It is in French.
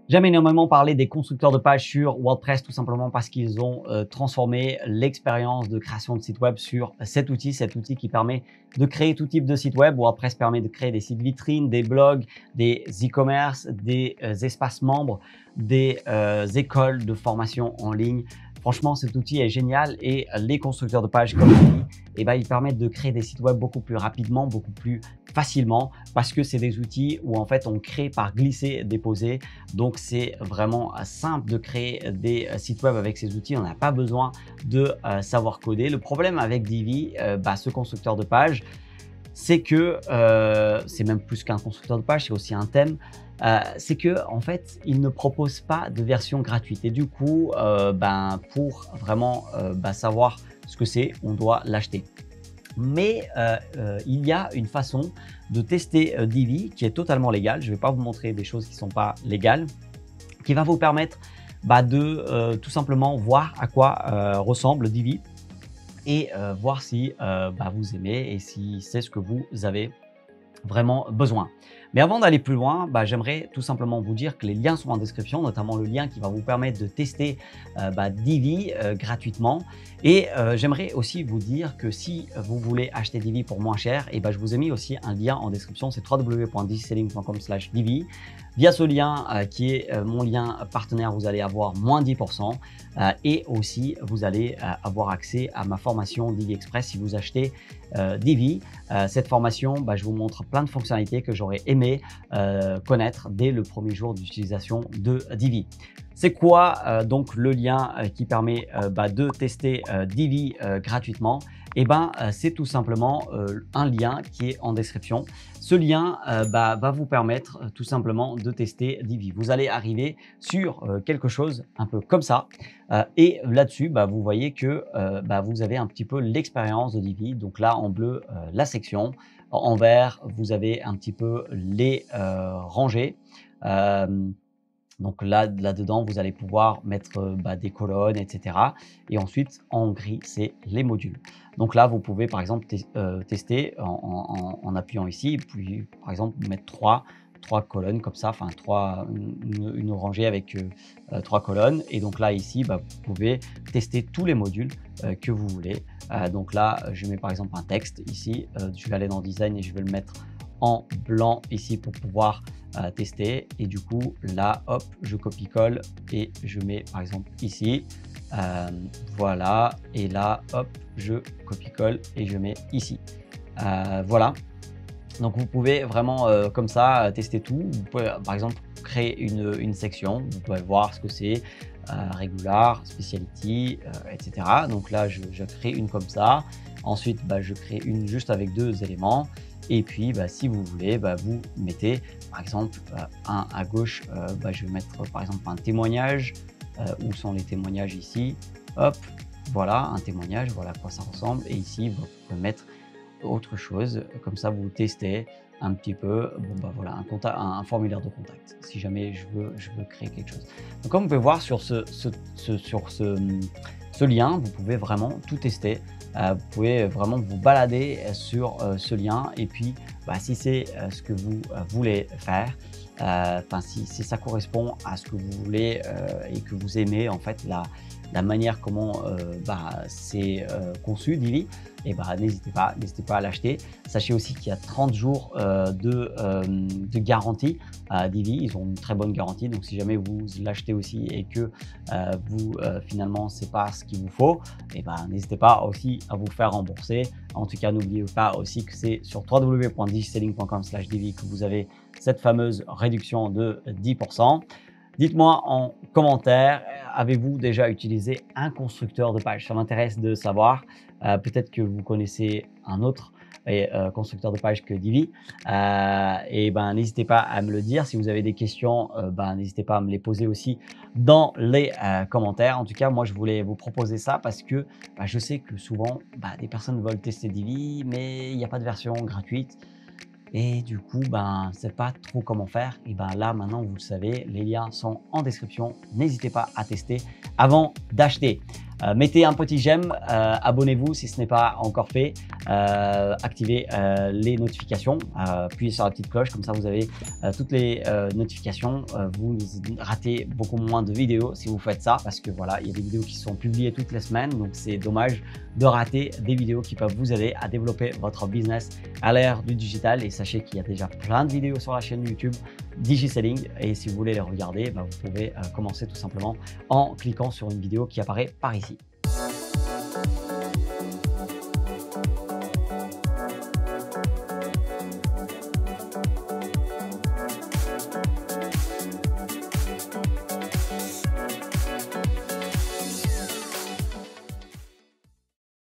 J'aime énormément parler des constructeurs de pages sur WordPress tout simplement parce qu'ils ont transformé l'expérience de création de site web sur cet outil qui permet de créer tout type de site web. WordPress permet de créer des sites vitrines, des blogs, des e-commerce, des espaces membres, des écoles de formation en ligne. Franchement, cet outil est génial et les constructeurs de pages, comme je dis, ils permettent de créer des sites web beaucoup plus rapidement, beaucoup plus facilement parce que c'est des outils où en fait on crée par glisser, déposer. Donc c'est vraiment simple de créer des sites web avec ces outils. On n'a pas besoin de savoir coder. Le problème avec Divi, ce constructeur de page, c'est que c'est même plus qu'un constructeur de page, c'est aussi un thème. C'est que en fait, il ne propose pas de version gratuite et du coup, pour vraiment savoir ce que c'est, on doit l'acheter. Mais il y a une façon de tester Divi qui est totalement légale. Je ne vais pas vous montrer des choses qui ne sont pas légales, qui va vous permettre de tout simplement voir à quoi ressemble Divi et voir si vous aimez et si c'est ce que vous avez vraiment besoin. Mais avant d'aller plus loin, j'aimerais tout simplement vous dire que les liens sont en description, notamment le lien qui va vous permettre de tester Divi gratuitement. Et j'aimerais aussi vous dire que si vous voulez acheter Divi pour moins cher, je vous ai mis aussi un lien en description, c'est www.digiselling.com/Divi. Via ce lien qui est mon lien partenaire, vous allez avoir moins 10% et aussi vous allez avoir accès à ma formation Divi Express si vous achetez Divi. Cette formation, je vous montre plein de fonctionnalités que j'aurais aimé connaître dès le premier jour d'utilisation de Divi. C'est quoi donc le lien qui permet de tester Divi gratuitement? C'est tout simplement un lien qui est en description. Ce lien va vous permettre tout simplement de tester Divi. Vous allez arriver sur quelque chose un peu comme ça et là-dessus, vous voyez que vous avez un petit peu l'expérience de Divi. Donc là, en bleu, la section. En vert, vous avez un petit peu les rangées. Donc là-dedans, vous allez pouvoir mettre des colonnes, etc. Et ensuite, en gris, c'est les modules. Donc là, vous pouvez par exemple tester en appuyant ici, puis par exemple mettre trois colonnes comme ça, enfin une rangée avec 3 colonnes. Et donc là, ici, vous pouvez tester tous les modules que vous voulez. Donc là, je mets par exemple un texte ici. Je vais aller dans Design et je vais le mettre en blanc ici pour pouvoir tester. Et du coup, là, hop, je copie-colle et je mets par exemple ici. Voilà. Et là, hop, je copie-colle et je mets ici. Voilà. Donc, vous pouvez vraiment comme ça tester tout. Vous pouvez par exemple créer une section. Vous pouvez voir ce que c'est. Regular, Specialty, etc. Donc là, je crée une comme ça. Ensuite, je crée une juste avec 2 éléments. Et puis, si vous voulez, vous mettez par exemple un à gauche. Je vais mettre par exemple un témoignage. Où sont les témoignages ici? Hop, voilà un témoignage. Voilà à quoi ça ressemble. Et ici, vous pouvez mettre autre chose. Comme ça, vous testez un petit peu. Voilà, un formulaire de contact. Si jamais je veux créer quelque chose. Donc, comme vous pouvez voir sur ce lien, vous pouvez vraiment tout tester. Vous pouvez vraiment vous balader sur ce lien et puis si c'est ce que vous voulez faire, si ça correspond à ce que vous voulez et que vous aimez en fait la manière comment c'est conçu Divi, et n'hésitez pas à l'acheter. Sachez aussi qu'il y a 30 jours de garantie à Divi. Ils ont une très bonne garantie, donc si jamais vous l'achetez aussi et que finalement c'est pas ce qu'il vous faut, n'hésitez pas aussi à vous faire rembourser. En tout cas, n'oubliez pas aussi que c'est sur www.digiselling.com/Divi que vous avez cette fameuse réduction de 10%. Dites-moi en commentaire, avez-vous déjà utilisé un constructeur de page? Ça m'intéresse de savoir. Peut-être que vous connaissez un autre constructeur de page que Divi. N'hésitez pas à me le dire. Si vous avez des questions, n'hésitez pas à me les poser aussi dans les commentaires. En tout cas, moi, je voulais vous proposer ça parce que je sais que souvent, des personnes veulent tester Divi, mais il n'y a pas de version gratuite. Et du coup, ne savez pas trop comment faire. Et là, maintenant, vous le savez, les liens sont en description. N'hésitez pas à tester avant d'acheter. Mettez un petit j'aime, abonnez-vous si ce n'est pas encore fait. activez les notifications, appuyez sur la petite cloche, comme ça vous avez toutes les notifications. Vous ratez beaucoup moins de vidéos si vous faites ça, parce que voilà, il y a des vidéos qui sont publiées toutes les semaines, donc c'est dommage de rater des vidéos qui peuvent vous aider à développer votre business à l'ère du digital. Et sachez qu'il y a déjà plein de vidéos sur la chaîne YouTube DigiSelling, et si vous voulez les regarder, vous pouvez commencer tout simplement en cliquant sur une vidéo qui apparaît par ici.